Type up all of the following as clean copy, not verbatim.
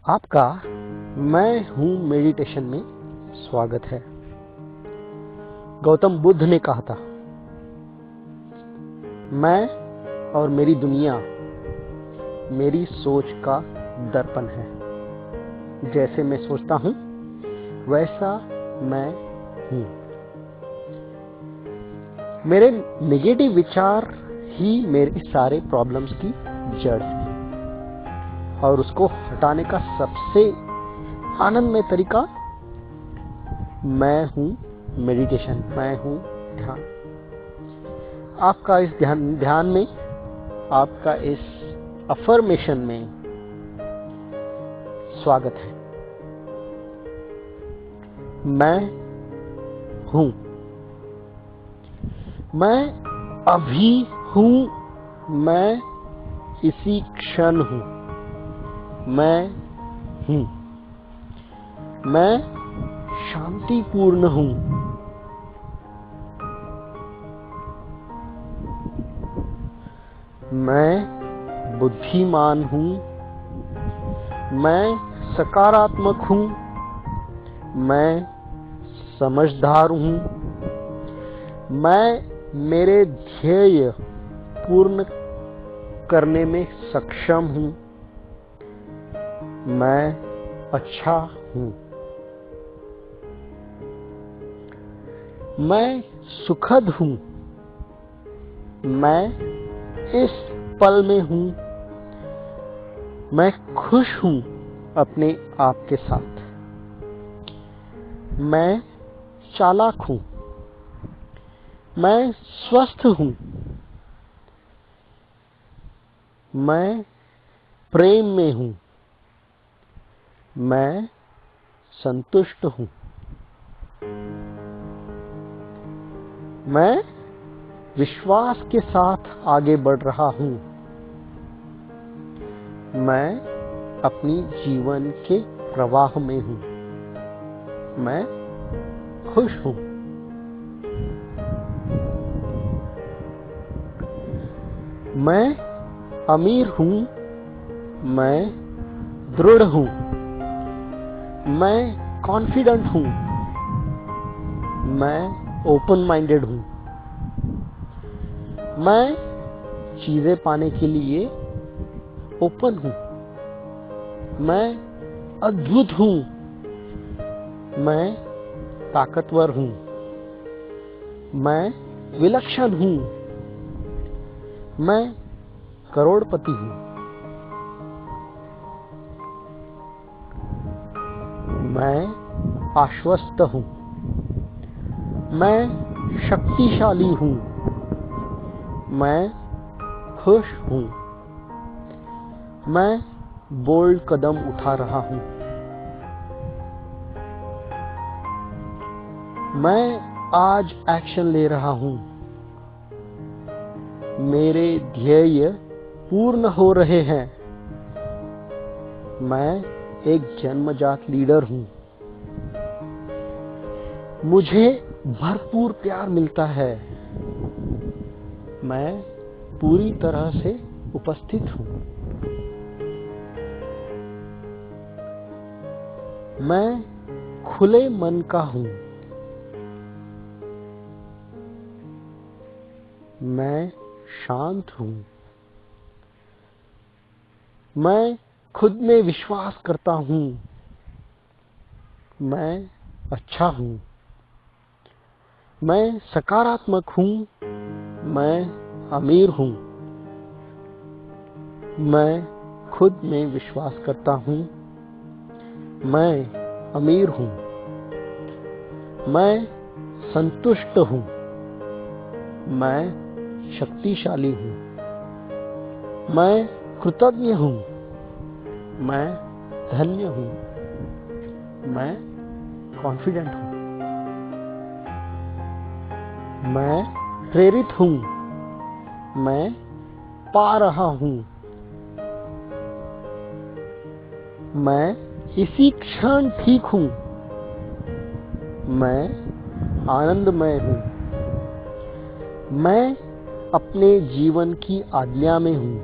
आपका मैं हूं मेडिटेशन में स्वागत है। गौतम बुद्ध ने कहा था, मैं और मेरी दुनिया मेरी सोच का दर्पण है। जैसे मैं सोचता हूं वैसा मैं हूं। मेरे नेगेटिव विचार ही मेरे सारे प्रॉब्लम्स की जड़ है और उसको हटाने का सबसे आनंदमय तरीका मैं हूं मेडिटेशन, मैं हूं ध्यान। आपका इस ध्यान में, आपका इस अफर्मेशन में स्वागत है। मैं हूं, मैं अभी हूं, मैं इसी क्षण हूं। मैं हूं, मैं शांतिपूर्ण हूं। मैं बुद्धिमान हूं, मैं सकारात्मक हूं, मैं समझदार हूं, मैं मेरे ध्येय पूर्ण करने में सक्षम हूं। मैं अच्छा हूं, मैं सुखद हूं, मैं इस पल में हूं, मैं खुश हूं अपने आप के साथ। मैं चालाक हूं, मैं स्वस्थ हूं, मैं प्रेम में हूं, मैं संतुष्ट हूं, मैं विश्वास के साथ आगे बढ़ रहा हूं। मैं अपनी जीवन के प्रवाह में हूं, मैं खुश हूं। मैं अमीर हूं, मैं दृढ़ हूं, मैं कॉन्फिडेंट हूं, मैं ओपन माइंडेड हूं। मैं चीजें पाने के लिए ओपन हूं, मैं अद्भुत हूं, मैं ताकतवर हूं, मैं विलक्षण हूं, मैं करोड़पति हूं। मैं आश्वस्त हूं, मैं शक्तिशाली हूं, मैं खुश हूं, मैं बोल्ड कदम उठा रहा हूं। मैं आज एक्शन ले रहा हूं, मेरे ध्येय पूर्ण हो रहे हैं। मैं एक जन्मजात लीडर हूं, मुझे भरपूर प्यार मिलता है। मैं पूरी तरह से उपस्थित हूं। मैं खुले मन का हूं, मैं शांत हूं, मैं खुद में विश्वास करता हूं। मैं अच्छा हूं, मैं सकारात्मक हूं, मैं अमीर हूं। मैं खुद में विश्वास करता हूं, मैं अमीर हूं। मैं संतुष्ट हूं, मैं शक्तिशाली हूं। मैं कृतज्ञ हूं, मैं धन्य हूं, मैं कॉन्फिडेंट हूं। मैं प्रेरित हूं, मैं पा रहा हूं। मैं इसी क्षण ठीक हूं, मैं आनंदमय हूं। मैं अपने जीवन की आज्ञा में हूं,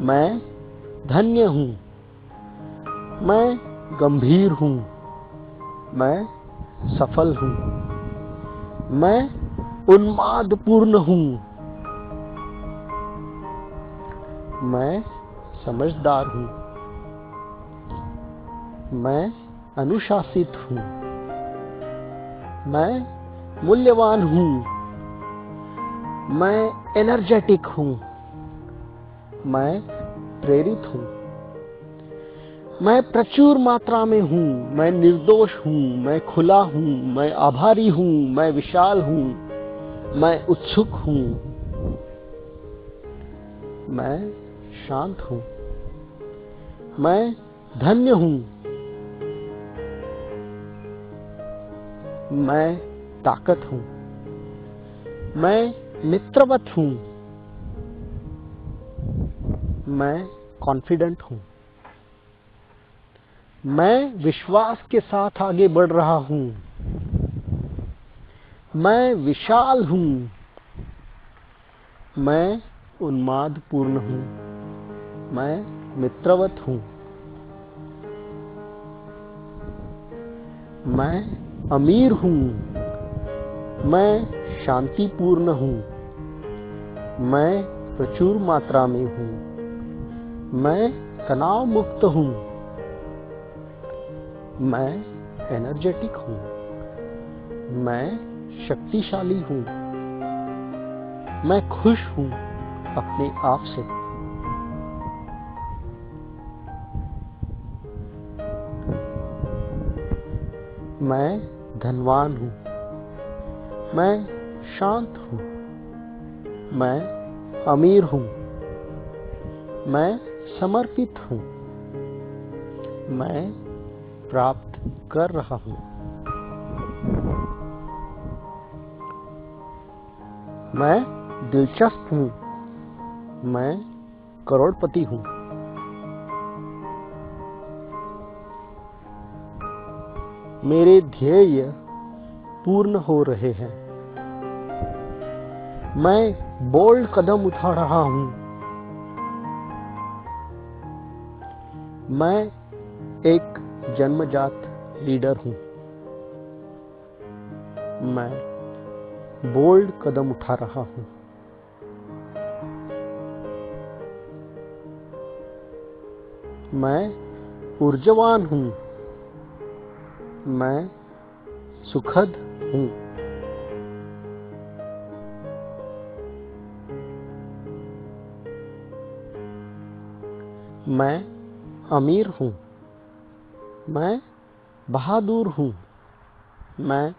मैं धन्य हूं। मैं गंभीर हूँ, मैं सफल हूँ, मैं उन्मादपूर्ण हूँ, मैं समझदार हूँ, मैं अनुशासित हूँ, मैं मूल्यवान हूँ, मैं एनर्जेटिक हूँ, मैं प्रेरित हूँ, मैं प्रचुर मात्रा में हूँ, मैं निर्दोष हूँ, मैं खुला हूँ, मैं आभारी हूँ, मैं विशाल हूँ, मैं उत्सुक हूँ, मैं शांत हूँ, मैं धन्य हूँ, मैं ताकत हूँ, मैं मित्रवत हूँ, मैं कॉन्फिडेंट हूँ, मैं विश्वास के साथ आगे बढ़ रहा हूँ, मैं विशाल हूँ, मैं उन्मादपूर्ण हूँ, मैं मित्रवत हूँ, मैं अमीर हूँ, मैं शांतिपूर्ण हूँ, मैं प्रचुर मात्रा में हूँ, मैं तनाव मुक्त हूँ, मैं एनर्जेटिक हूँ, मैं शक्तिशाली हूँ, मैं खुश हूँ अपने आप से, मैं धनवान हूँ, मैं शांत हूँ, मैं अमीर हूँ, मैं समर्पित हूँ, मैं प्राप्त कर रहा हूँ, मैं दिलचस्प हूँ, मैं करोड़पति हूँ, मेरे ध्येय पूर्ण हो रहे हैं, मैं बोल्ड कदम उठा रहा हूँ, मैं एक जन्मजात लीडर हूँ, मैं बोल्ड कदम उठा रहा हूँ, मैं ऊर्जावान हूँ, मैं सुखद हूँ, मैं अमीर हूँ, मैं बहादुर हूँ, मैं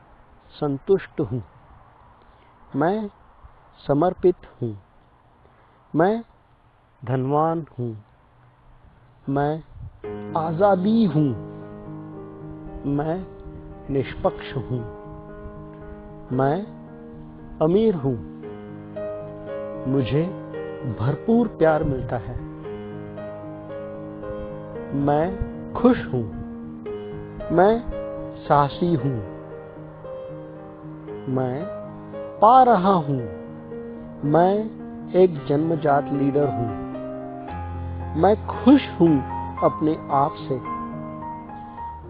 संतुष्ट हूँ, मैं समर्पित हूँ, मैं धनवान हूँ, मैं आज़ादी हूँ, मैं निष्पक्ष हूँ, मैं अमीर हूँ, मुझे भरपूर प्यार मिलता है, मैं खुश हूँ, मैं साहसी हूँ, मैं पा रहा हूँ, मैं एक जन्मजात लीडर हूँ, मैं खुश हूँ अपने आप से,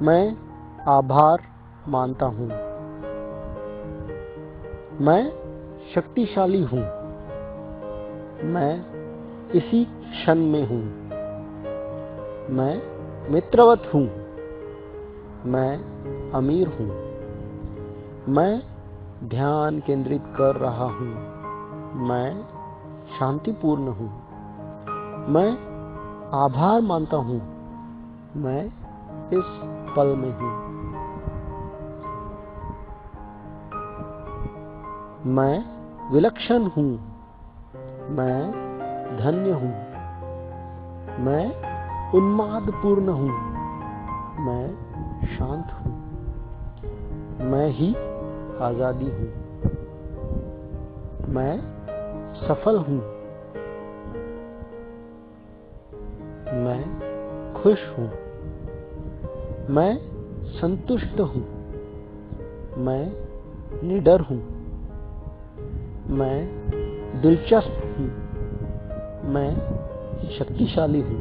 मैं आभार मानता हूँ, मैं शक्तिशाली हूँ, मैं इसी क्षण में हूँ, मैं मित्रवत हूँ, मैं अमीर हूँ, मैं ध्यान केंद्रित कर रहा हूँ, मैं शांतिपूर्ण हूँ, मैं आभार मानता हूँ, मैं इस पल में हूँ, मैं विलक्षण हूँ, मैं धन्य हूँ, मैं उन्मादपूर्ण हूँ, मैं शांत हूँ, मैं ही आज़ादी हूँ, मैं सफल हूँ, मैं खुश हूँ, मैं संतुष्ट हूँ, मैं निडर हूँ, मैं दिलचस्प हूँ, मैं शक्तिशाली हूँ,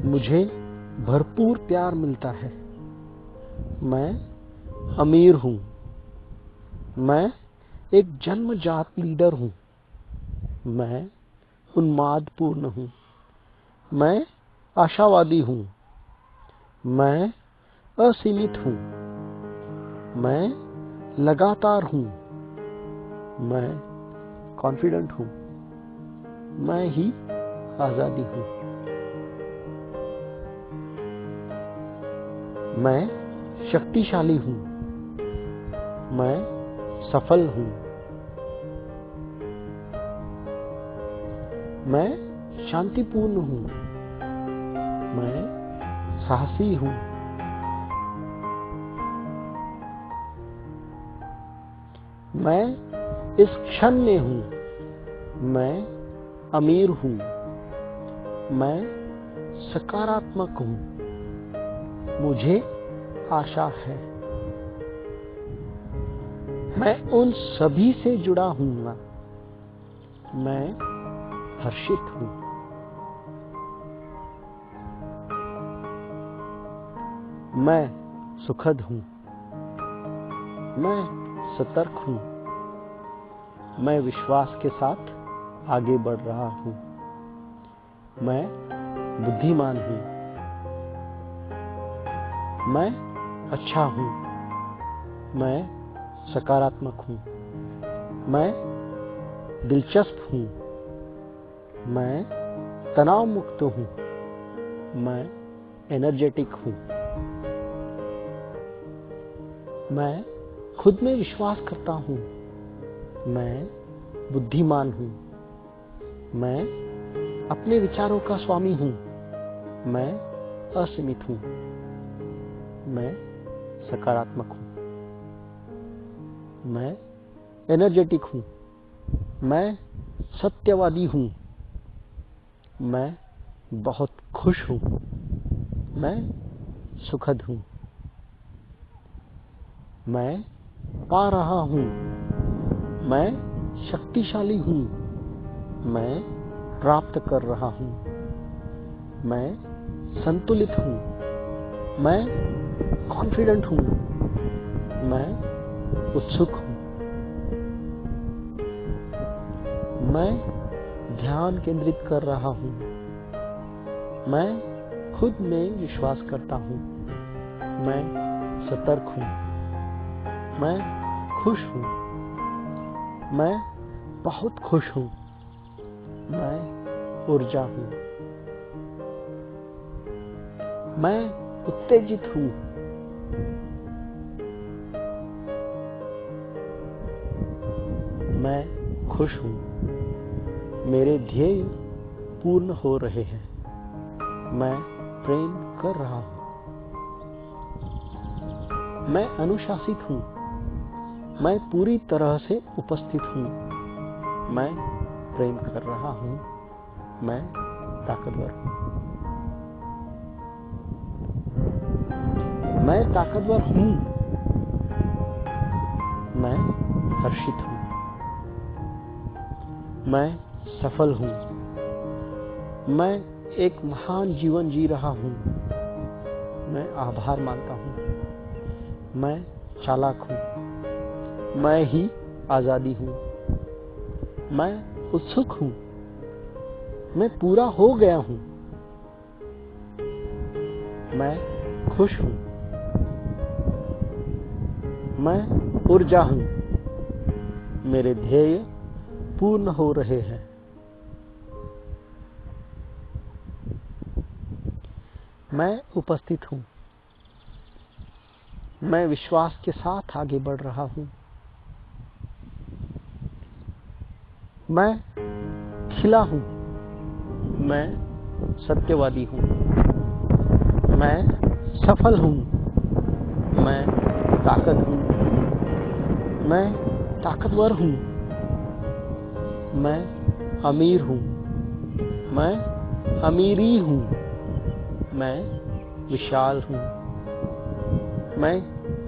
मुझे भरपूर प्यार मिलता है। मैं अमीर हूं। मैं एक जन्मजात लीडर हूं। मैं उन्मादपूर्ण हूं। मैं आशावादी हूं। मैं असीमित हूं। मैं लगातार हूं। मैं कॉन्फिडेंट हूं। मैं ही आजादी हूं। मैं शक्तिशाली हूं। मैं सफल हूं। मैं शांतिपूर्ण हूं। मैं साहसी हूं। मैं इस क्षण में हूं। मैं अमीर हूं। मैं सकारात्मक हूं। मुझे आशा है। मैं उन सभी से जुड़ा हूं। मैं हर्षित हूं। मैं सुखद हूं। मैं सतर्क हूं। मैं विश्वास के साथ आगे बढ़ रहा हूं। मैं बुद्धिमान हूं। मैं अच्छा हूं। मैं सकारात्मक हूं। मैं दिलचस्प हूं। मैं तनाव मुक्त हूं। मैं एनर्जेटिक हूं। मैं खुद में विश्वास करता हूं। मैं बुद्धिमान हूं। मैं अपने विचारों का स्वामी हूं। मैं असीमित हूं। मैं सकारात्मक हूं। मैं एनर्जेटिक हूं। मैं सत्यवादी हूं। मैं बहुत खुश हूं। मैं सुखद हूं। मैं पा रहा हूं। मैं शक्तिशाली हूं। मैं प्राप्त कर रहा हूं। मैं संतुलित हूं। मैं कॉन्फिडेंट हूं। मैं उत्सुक हूं। मैं ध्यान केंद्रित कर रहा हूं। मैं खुद में विश्वास करता हूं। मैं सतर्क हूं। मैं खुश हूं। मैं बहुत खुश हूं। मैं ऊर्जा हूं। मैं उत्तेजित हूं। मैं खुश हूं। मेरे ध्येय पूर्ण हो रहे हैं। मैं प्रेम कर रहा हूं। मैं अनुशासित हूं। मैं पूरी तरह से उपस्थित हूं। मैं प्रेम कर रहा हूं। मैं ताकतवर हूं। मैं ताकतवर हूं। मैं हर्षित हूं। मैं सफल हूं। मैं एक महान जीवन जी रहा हूं। मैं आभार मानता हूं। मैं चालाक हूं। मैं ही आजादी हूं। मैं उत्सुक हूं। मैं पूरा हो गया हूं। मैं खुश हूं। मैं ऊर्जा हूं। मेरे ध्येय पूर्ण हो रहे हैं। मैं उपस्थित हूं। मैं विश्वास के साथ आगे बढ़ रहा हूं। मैं खिला हूं। मैं सत्यवादी हूं। मैं सफल हूं। मैं ताकत हूं। मैं ताकतवर हूं। मैं अमीर हूं। मैं अमीरी हूं। मैं विशाल हूं। मैं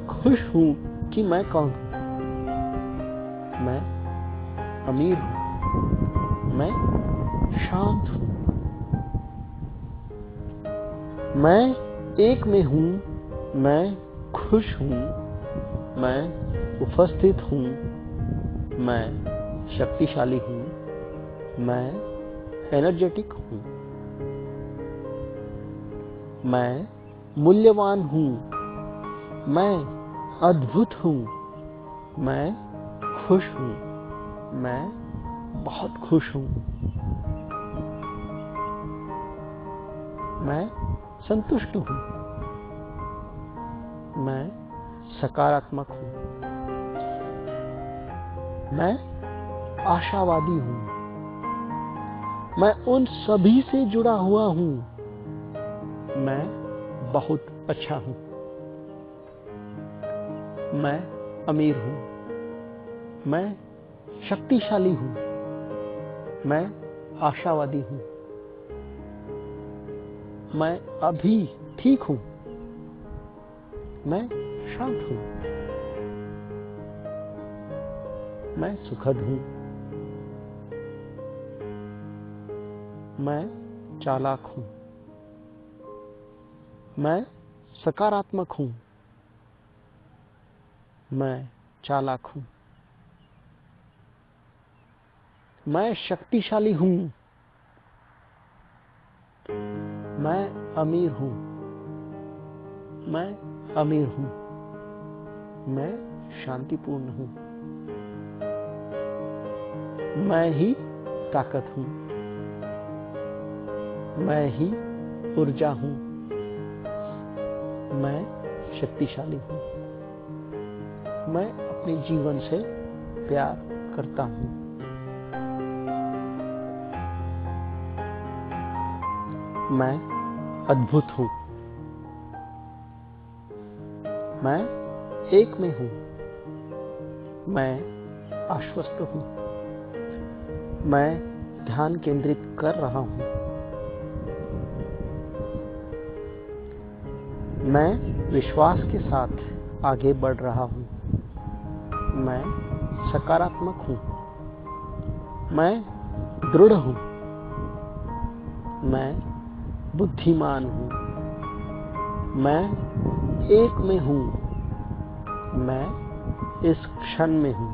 खुश हूं कि मैं कौन हूं। मैं अमीर हूं। मैं शांत हूं। मैं एक में हूँ, मैं खुश हूँ, मैं उपस्थित हूँ, मैं शक्तिशाली हूँ, मैं एनर्जेटिक हूँ, मैं मूल्यवान हूँ, मैं अद्भुत हूँ, मैं खुश हूँ, मैं बहुत खुश हूँ, मैं संतुष्ट हूँ, मैं सकारात्मक हूँ, मैं आशावादी हूँ, मैं उन सभी से जुड़ा हुआ हूँ, मैं बहुत अच्छा हूँ, मैं अमीर हूँ, मैं शक्तिशाली हूँ, मैं आशावादी हूँ, मैं अभी ठीक हूँ, मैं शांत हूँ, मैं सुखद हूँ, मैं चालाक हूँ, मैं सकारात्मक हूँ, मैं चालाक हूँ, मैं शक्तिशाली हूँ, मैं अमीर हूँ, मैं अमीर हूँ, मैं शांतिपूर्ण हूँ, मैं ही ताकत हूँ, मैं ही ऊर्जा हूँ, मैं शक्तिशाली हूँ, मैं अपने जीवन से प्यार करता हूँ, मैं अद्भुत हूँ, मैं एक में हूँ, मैं आश्वस्त हूँ, मैं ध्यान केंद्रित कर रहा हूँ, मैं विश्वास के साथ आगे बढ़ रहा हूँ, मैं सकारात्मक हूँ, मैं दृढ़ हूँ, मैं बुद्धिमान हूँ, मैं एक में हूँ, मैं इस क्षण में हूँ,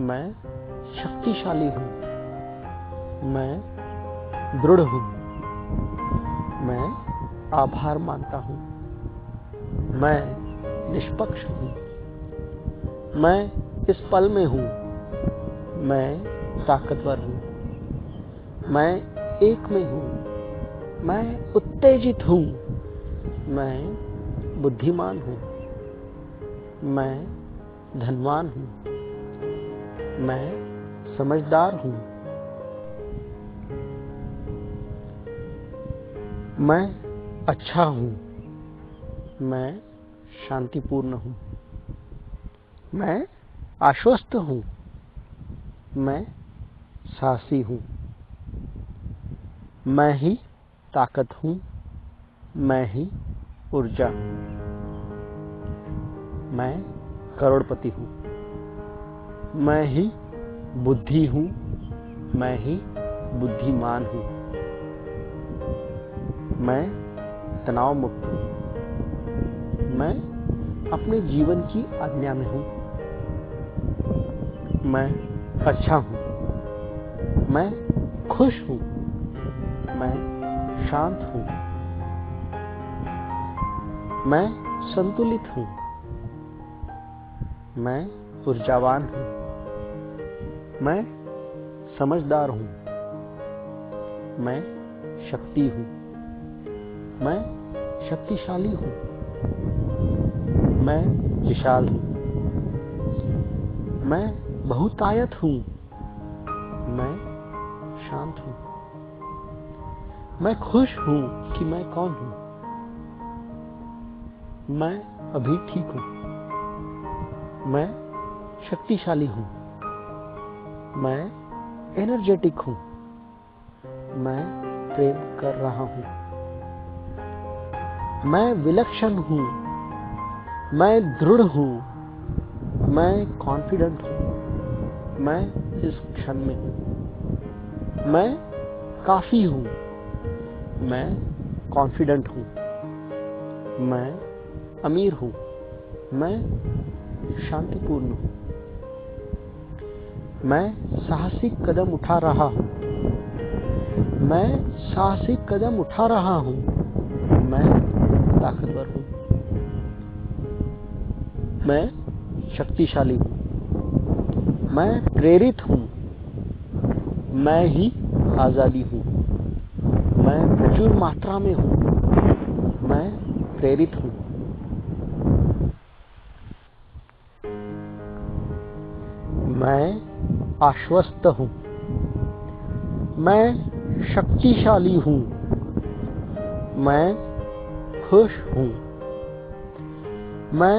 मैं शक्तिशाली हूँ, मैं दृढ़ हूँ, मैं आभार मानता हूँ, मैं निष्पक्ष हूँ, मैं इस पल में हूँ, मैं ताकतवर हूँ, मैं एक में हूँ, मैं उत्तेजित हूँ, मैं बुद्धिमान हूँ, मैं धनवान हूँ, मैं समझदार हूँ, मैं अच्छा हूँ, मैं शांतिपूर्ण हूँ, मैं आश्वस्त हूँ, मैं साहसी हूँ, मैं ही ताकत हूँ, मैं ही ऊर्जा हूँ, मैं करोड़पति हूँ, मैं ही बुद्धि हूँ, मैं ही बुद्धिमान हूँ, मैं तनाव मुक्त हूँ, मैं अपने जीवन की आज्ञा में हूँ, मैं अच्छा हूँ, मैं खुश हूँ, मैं शांत हूँ, मैं संतुलित हूँ, मैं ऊर्जावान हूँ, मैं समझदार हूँ, मैं शक्ति हूँ, मैं शक्तिशाली हूँ, मैं विशाल हूँ, मैं बहुतायत हूँ, मैं शांत हूँ, मैं खुश हूँ कि मैं कौन हूँ, मैं अभी ठीक हूँ, मैं शक्तिशाली हूँ, मैं एनर्जेटिक हूँ, मैं प्रेम कर रहा हूँ, मैं विलक्षण हूँ, मैं दृढ़ हूँ, मैं कॉन्फिडेंट हूँ, मैं इस क्षण में हूँ, मैं काफी हूँ, मैं कॉन्फिडेंट हूँ, मैं अमीर हूँ, मैं शांतिपूर्ण हूँ, मैं साहसिक कदम उठा रहा हूँ, मैं साहसिक कदम उठा रहा हूँ, मैं ताकतवर हूँ, मैं शक्तिशाली हूँ, मैं प्रेरित हूँ, मैं ही आजादी हूँ, मैं प्रचुर मात्रा में हूँ, मैं प्रेरित हूँ, मैं आश्वस्त हूँ, मैं शक्तिशाली हूँ, मैं खुश हूँ, मैं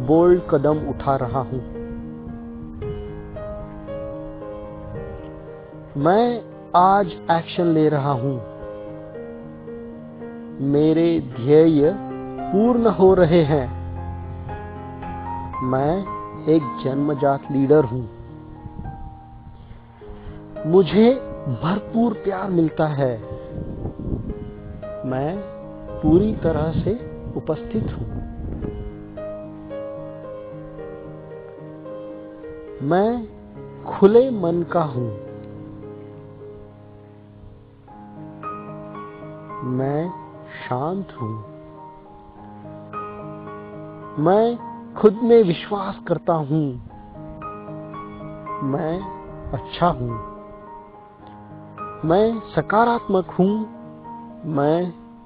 बोल्ड कदम उठा रहा हूँ, मैं आज एक्शन ले रहा हूँ, मेरे ध्येय पूर्ण हो रहे हैं, मैं एक जन्मजात लीडर हूँ, मुझे भरपूर प्यार मिलता है, मैं पूरी तरह से उपस्थित हूँ, मैं खुले मन का हूँ, मैं शांत हूँ, मैं खुद में विश्वास करता हूँ, मैं अच्छा हूँ, मैं सकारात्मक हूँ, मैं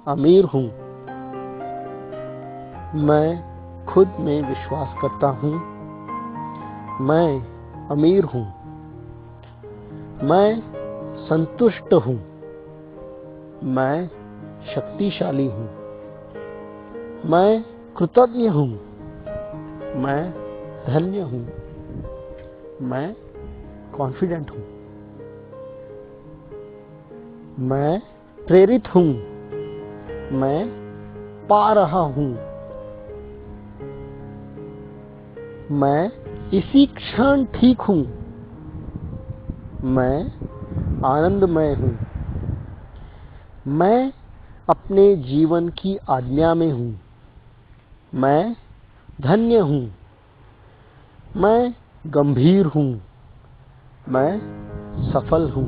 अमीर हूँ, मैं खुद में विश्वास करता हूँ, मैं अमीर हूँ, मैं संतुष्ट हूँ, मैं शक्तिशाली हूँ, मैं कृतज्ञ हूँ, मैं धन्य हूँ, मैं कॉन्फिडेंट हूँ, मैं प्रेरित हूँ, मैं पा रहा हूँ, मैं इसी क्षण ठीक हूँ, मैं आनंदमय हूँ, मैं अपने जीवन की आज्ञा में हूँ, मैं धन्य हूँ, मैं गंभीर हूँ, मैं सफल हूँ,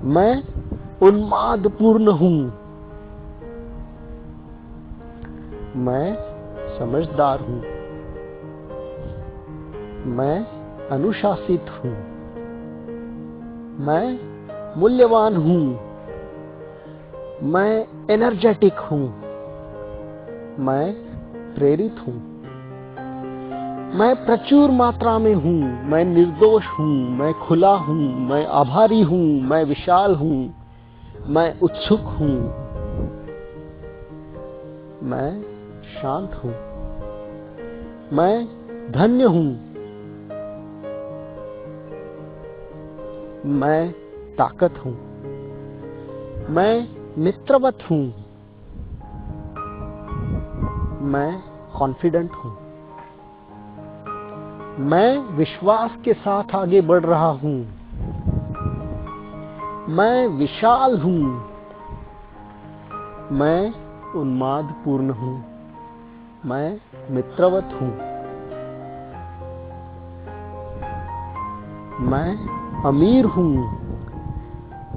मैं उन्मादपूर्ण हूँ, मैं समझदार हूँ, मैं अनुशासित हूँ, मैं मूल्यवान हूँ, मैं एनर्जेटिक हूँ, मैं प्रेरित हूँ, मैं प्रचुर मात्रा में हूँ, मैं निर्दोष हूँ, मैं खुला हूँ, मैं आभारी हूँ, मैं विशाल हूँ, मैं उत्सुक हूँ, मैं शांत हूँ, मैं धन्य हूँ, मैं ताकत हूँ, मैं मित्रवत हूँ, मैं कॉन्फिडेंट हूँ, मैं विश्वास के साथ आगे बढ़ रहा हूँ, मैं विशाल हूँ, मैं उन्मादपूर्ण हूँ, मैं मित्रवत हूँ, मैं अमीर हूँ,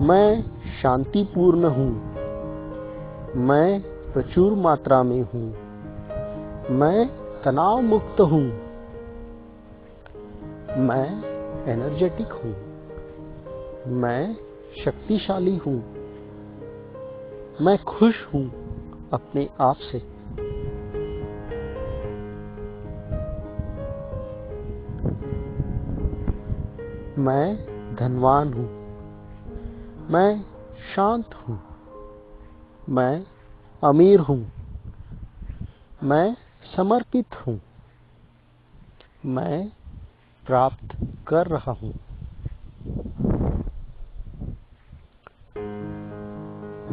मैं शांतिपूर्ण हूँ, मैं प्रचुर मात्रा में हूँ, मैं तनाव मुक्त हूँ, मैं एनर्जेटिक हूँ, मैं शक्तिशाली हूँ, मैं खुश हूँ अपने आप से, मैं धनवान हूँ, मैं शांत हूँ, मैं अमीर हूँ, मैं समर्पित हूँ, मैं प्राप्त कर रहा हूँ,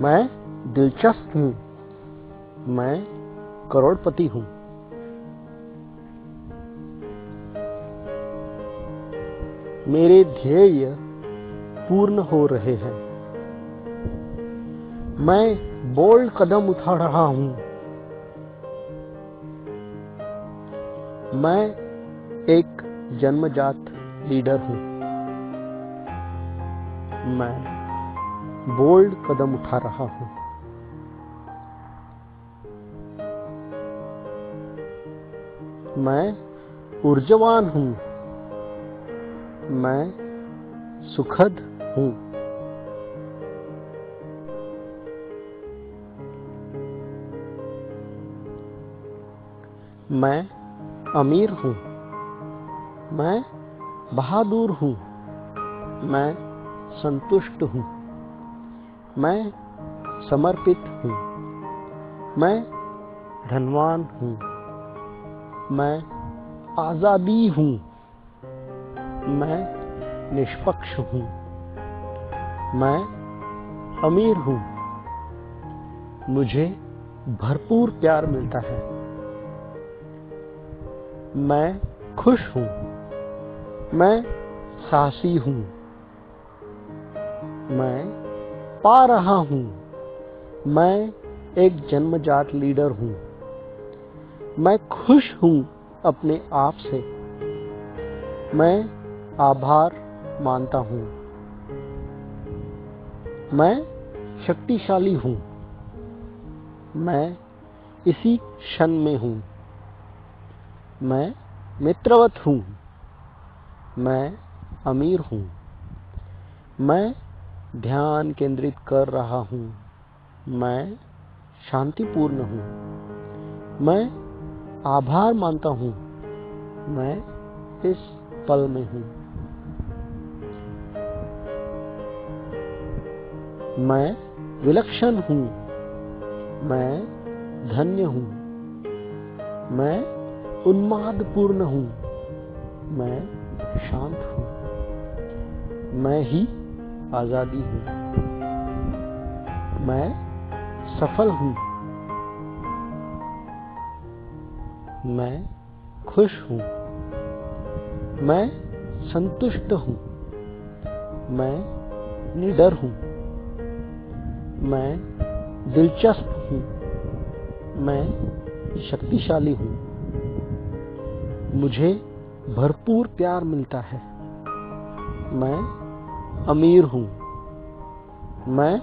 मैं दिलचस्प हूँ, मैं करोड़पति हूँ, मेरे ध्येय पूर्ण हो रहे हैं, मैं बोल्ड कदम उठा रहा हूं। मैं एक जन्मजात लीडर हूं। मैं बोल्ड कदम उठा रहा हूं। मैं ऊर्जावान हूं। मैं सुखद हूं। मैं अमीर हूं। मैं बहादुर हूं। मैं संतुष्ट हूं। मैं समर्पित हूं। मैं धनवान हूं। मैं आजादी हूं। मैं निष्पक्ष हूं। मैं अमीर हूं। मुझे भरपूर प्यार मिलता है। मैं खुश हूं। मैं साहसी हूं। मैं पा रहा हूं। मैं एक जन्मजात लीडर हूं। मैं खुश हूं अपने आप से। मैं आभार मानता हूं। मैं शक्तिशाली हूं। मैं इसी क्षण में हूं। मैं मित्रवत हूं। मैं अमीर हूं। मैं ध्यान केंद्रित कर रहा हूं। मैं शांतिपूर्ण हूं। मैं आभार मानता हूं। मैं इस पल में हूं। मैं विलक्षण हूं। मैं धन्य हूं। मैं उन्मादपूर्ण हूं। मैं शांत हूं। मैं ही आजादी हूं। मैं सफल हूं। मैं खुश हूं। मैं संतुष्ट हूं। मैं निडर हूं। मैं दिलचस्प हूं। मैं शक्तिशाली हूं। मुझे भरपूर प्यार मिलता है। मैं अमीर हूं। मैं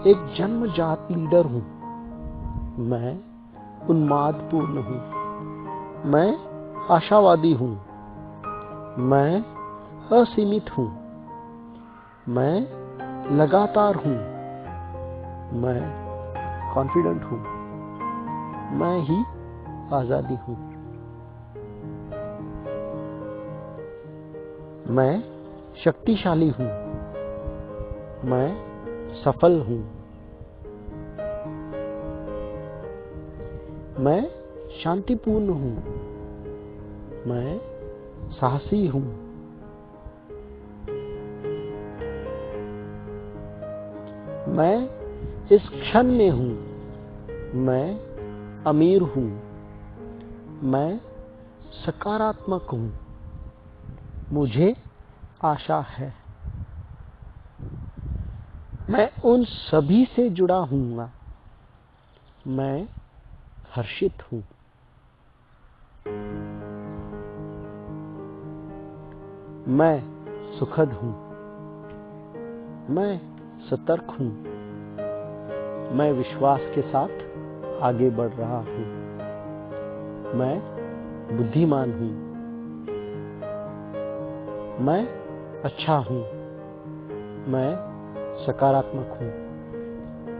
एक जन्मजात लीडर हूं। मैं उन्मादपूर्ण हूं। मैं आशावादी हूं। मैं असीमित हूं। मैं लगातार हूं। मैं कॉन्फिडेंट हूं। मैं ही आजादी हूं। मैं शक्तिशाली हूं। मैं सफल हूं। मैं शांतिपूर्ण हूं। मैं साहसी हूं। मैं इस क्षण में हूं। मैं अमीर हूं। मैं सकारात्मक हूं। मुझे आशा है। मैं उन सभी से जुड़ा हूंगा। मैं हर्षित हूं। मैं सुखद हूं। मैं सतर्क हूं। मैं विश्वास के साथ आगे बढ़ रहा हूं। मैं बुद्धिमान हूं। मैं अच्छा हूं। मैं सकारात्मक हूं।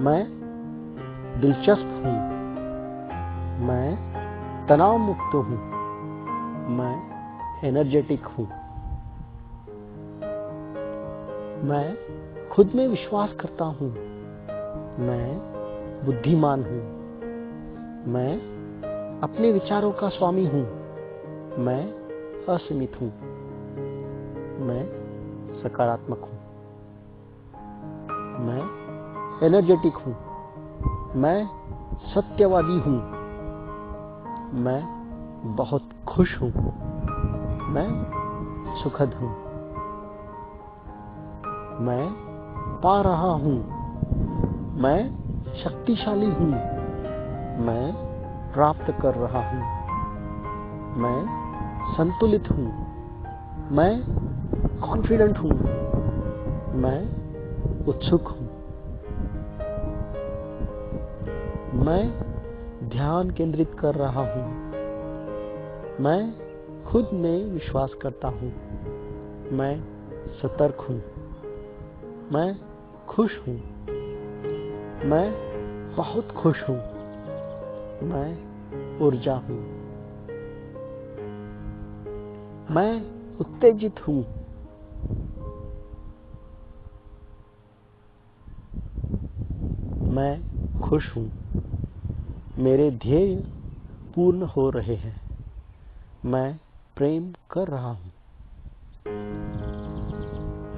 मैं दिलचस्प हूं। मैं तनाव मुक्त हूं। मैं एनर्जेटिक हूं। मैं खुद में विश्वास करता हूं। मैं बुद्धिमान हूं। मैं अपने विचारों का स्वामी हूं। मैं असीमित हूं। मैं सकारात्मक हूं। मैं एनर्जेटिक हूं। मैं सत्यवादी हूं। मैं बहुत खुश हूं। मैं सुखद हूं। मैं पा रहा हूं। मैं शक्तिशाली हूँ, मैं प्राप्त कर रहा हूँ। मैं संतुलित हूँ, मैं कॉन्फिडेंट हूँ, मैं उत्सुक हूँ। मैं ध्यान केंद्रित कर रहा हूँ, मैं खुद में विश्वास करता हूँ, मैं सतर्क हूँ, मैं खुश हूँ, मैं बहुत खुश हूँ, मैं ऊर्जा हूँ, मैं उत्तेजित हूँ, मैं खुश हूँ, मेरे ध्येय पूर्ण हो रहे हैं, मैं प्रेम कर रहा हूँ,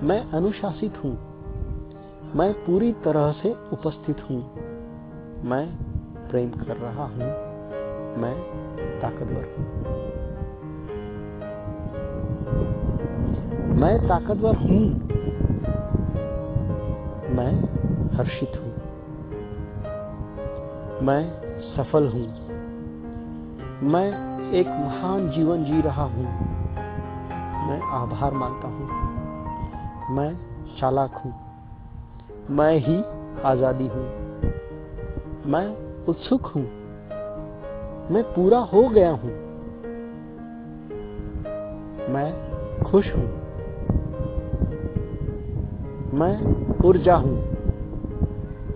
मैं अनुशासित हूँ, मैं पूरी तरह से उपस्थित हूँ, मैं प्रेम कर रहा हूँ, मैं ताकतवर हूँ, मैं ताकतवर हूँ, मैं हर्षित हूँ, मैं सफल हूँ, मैं एक महान जीवन जी रहा हूँ, मैं आभार मानता हूँ, मैं चालाक हूँ, मैं ही आजादी हूँ, मैं उत्सुक हूँ, मैं पूरा हो गया हूँ, मैं खुश हूँ, मैं ऊर्जा हूँ,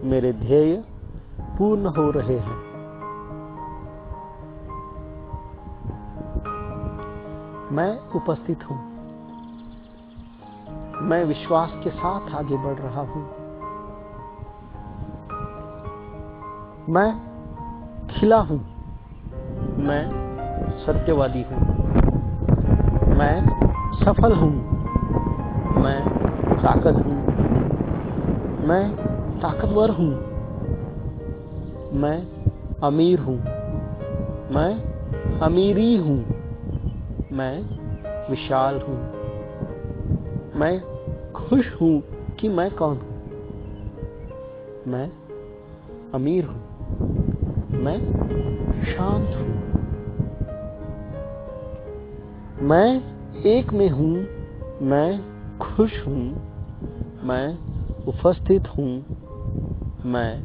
मेरे ध्येय पूर्ण हो रहे हैं, मैं उपस्थित हूँ, मैं विश्वास के साथ आगे बढ़ रहा हूँ, मैं खिला हूँ, मैं सत्यवादी हूँ, मैं सफल हूँ, मैं ताकत हूँ, मैं ताकतवर हूँ, मैं अमीर हूँ, मैं अमीरी हूँ, मैं विशाल हूँ, मैं खुश हूँ कि मैं कौन हूँ, मैं अमीर हूँ, मैं शांत हूँ, मैं एक में हूँ, मैं खुश हूँ, मैं उपस्थित हूँ, मैं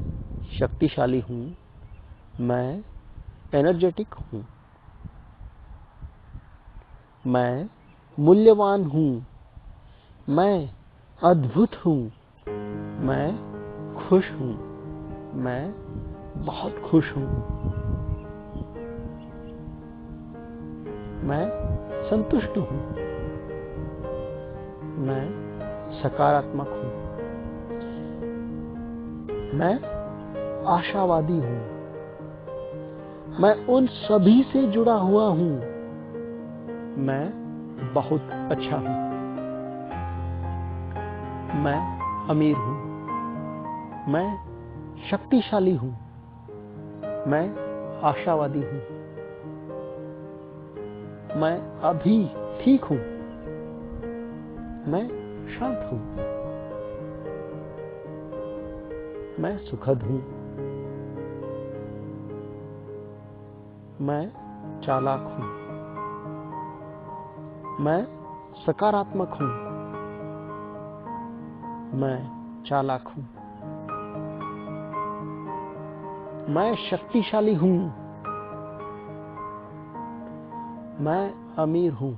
शक्तिशाली हूँ, मैं एनर्जेटिक हूँ, मैं मूल्यवान हूँ, मैं अद्भुत हूँ, मैं खुश हूँ, मैं बहुत खुश हूँ, मैं संतुष्ट हूँ, मैं सकारात्मक हूँ, मैं आशावादी हूँ, मैं उन सभी से जुड़ा हुआ हूँ, मैं बहुत अच्छा हूँ, मैं अमीर हूँ, मैं शक्तिशाली हूँ, मैं आशावादी हूँ, मैं अभी ठीक हूँ, मैं शांत हूँ, मैं सुखद हूँ, मैं चालाक हूँ, मैं सकारात्मक हूँ, मैं चालाक हूँ, मैं शक्तिशाली हूँ, मैं अमीर हूँ,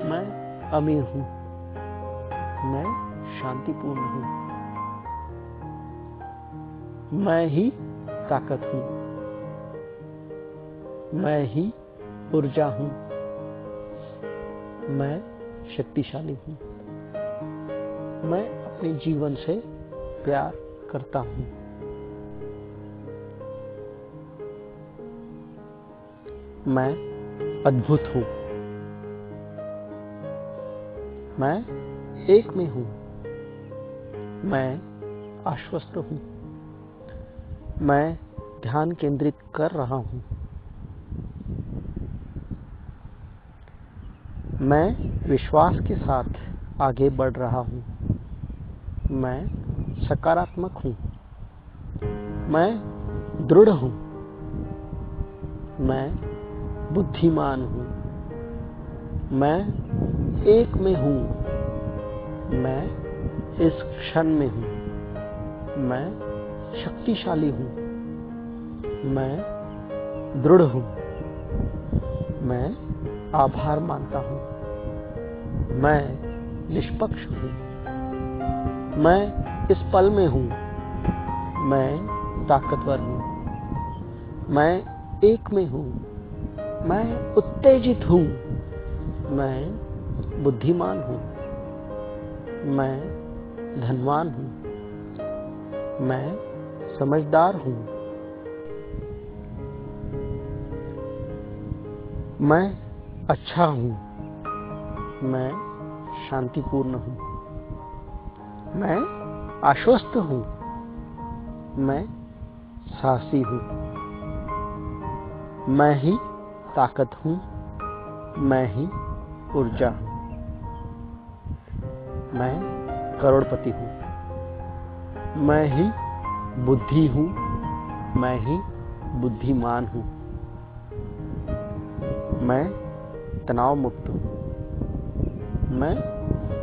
मैं अमीर हूँ, मैं शांतिपूर्ण हूँ, मैं ही ताकत हूँ, मैं ही ऊर्जा हूँ, मैं शक्तिशाली हूँ, मैं अपने जीवन से प्यार करता हूँ, मैं अद्भुत हूँ, मैं एक में हूँ, मैं आश्वस्त हूँ, मैं ध्यान केंद्रित कर रहा हूँ, मैं विश्वास के साथ आगे बढ़ रहा हूँ, मैं सकारात्मक हूँ, मैं दृढ़ हूं, मैं बुद्धिमान हूं, मैं एक में हूं, मैं इस क्षण में हूं, मैं शक्तिशाली हूं, मैं दृढ़ हूं, मैं आभार मानता हूं, मैं निष्पक्ष हूं, मैं इस पल में हूं, मैं ताकतवर हूं, मैं एक में हूं, मैं उत्तेजित हूं, मैं बुद्धिमान हूं, मैं धनवान हूं, मैं समझदार हूं, मैं अच्छा हूं, मैं शांतिपूर्ण हूं, मैं आश्वस्त हूं, मैं साहसी हूं, मैं ही ताकत हूं, मैं ही ऊर्जा हूं, मैं करोड़पति हूं, मैं ही बुद्धि हूं, मैं ही बुद्धिमान हूं, मैं तनाव मुक्त हूं, मैं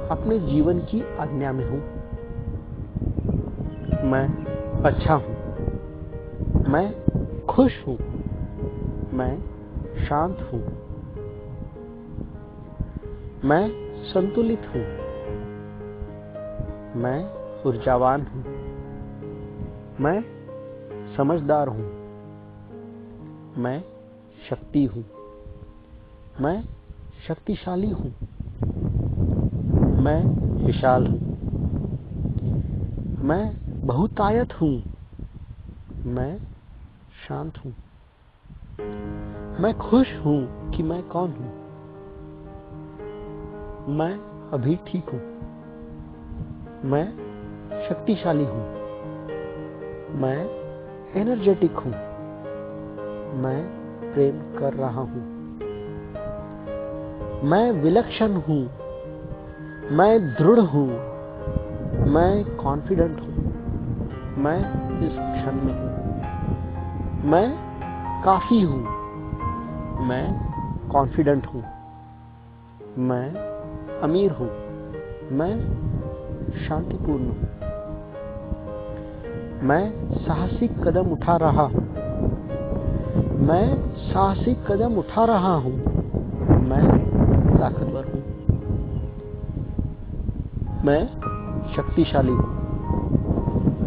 अपने जीवन की आज्ञा में हूं, मैं अच्छा हूं, मैं खुश हूं, मैं शांत हूं, मैं संतुलित हूं, मैं ऊर्जावान हूं, मैं समझदार हूं, मैं शक्ति हूं, मैं शक्तिशाली हूं, मैं विशाल हूं, मैं बहुतायत हूं, मैं शांत हूं, मैं खुश हूं कि मैं कौन हूं, मैं अभी ठीक हूं, मैं शक्तिशाली हूं, मैं एनर्जेटिक हूं, मैं प्रेम कर रहा हूं, मैं विलक्षण हूं, मैं दृढ़ हूं, मैं कॉन्फिडेंट हूं, मैं इस क्षण में हूं, मैं काफी हूं, मैं कॉन्फिडेंट हूं, मैं अमीर हूं, मैं शांतिपूर्ण हूं, मैं साहसिक कदम उठा रहा हूं, मैं साहसिक कदम उठा रहा हूं, मैं ताकतवर हूं, मैं शक्तिशाली हूं,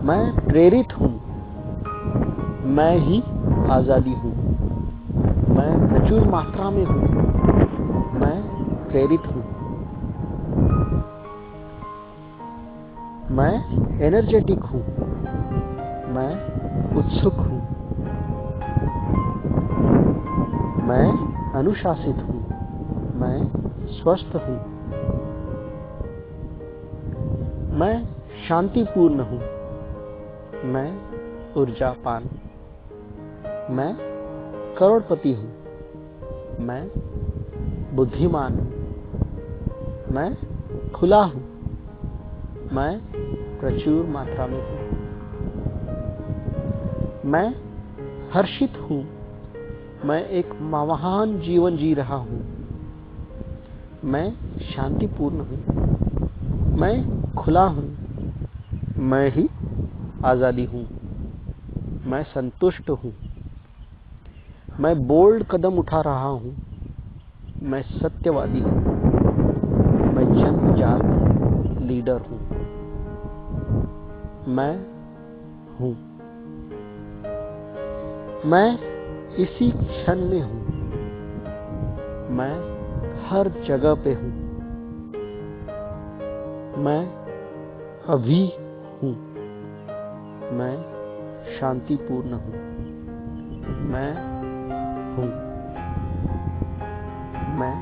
मैं प्रेरित हूं, मैं ही आजादी हूं, मैं प्रचुर मात्रा में हूं, मैं प्रेरित हूं, मैं एनर्जेटिक हूं, मैं उत्सुक हूं, मैं अनुशासित हूं, मैं स्वस्थ हूं, मैं शांतिपूर्ण हूं, मैं ऊर्जापान, मैं करोड़पति हूं, मैं बुद्धिमान हूं, मैं खुला हूं, मैं प्रचुर मात्रा में हूं, मैं हर्षित हूं, मैं एक महान जीवन जी रहा हूं, मैं शांतिपूर्ण हूं, मैं खुला हूं, मैं ही आजादी हूं, मैं संतुष्ट हूं, मैं बोल्ड कदम उठा रहा हूं, मैं सत्यवादी हूं, मैं जनजात लीडर हूं, मैं हूं, मैं इसी क्षण में हूं, मैं हर जगह पे हूं, मैं अभी हूं, मैं शांतिपूर्ण हूं, मैं हूं, मैं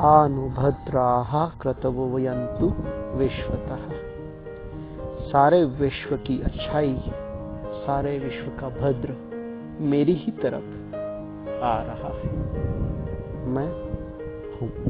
आनुभद्राः क्रतवोयन्तु विश्वतः। सारे विश्व की अच्छाई, सारे विश्व का भद्र मेरी ही तरफ आ रहा है। मैं हूं।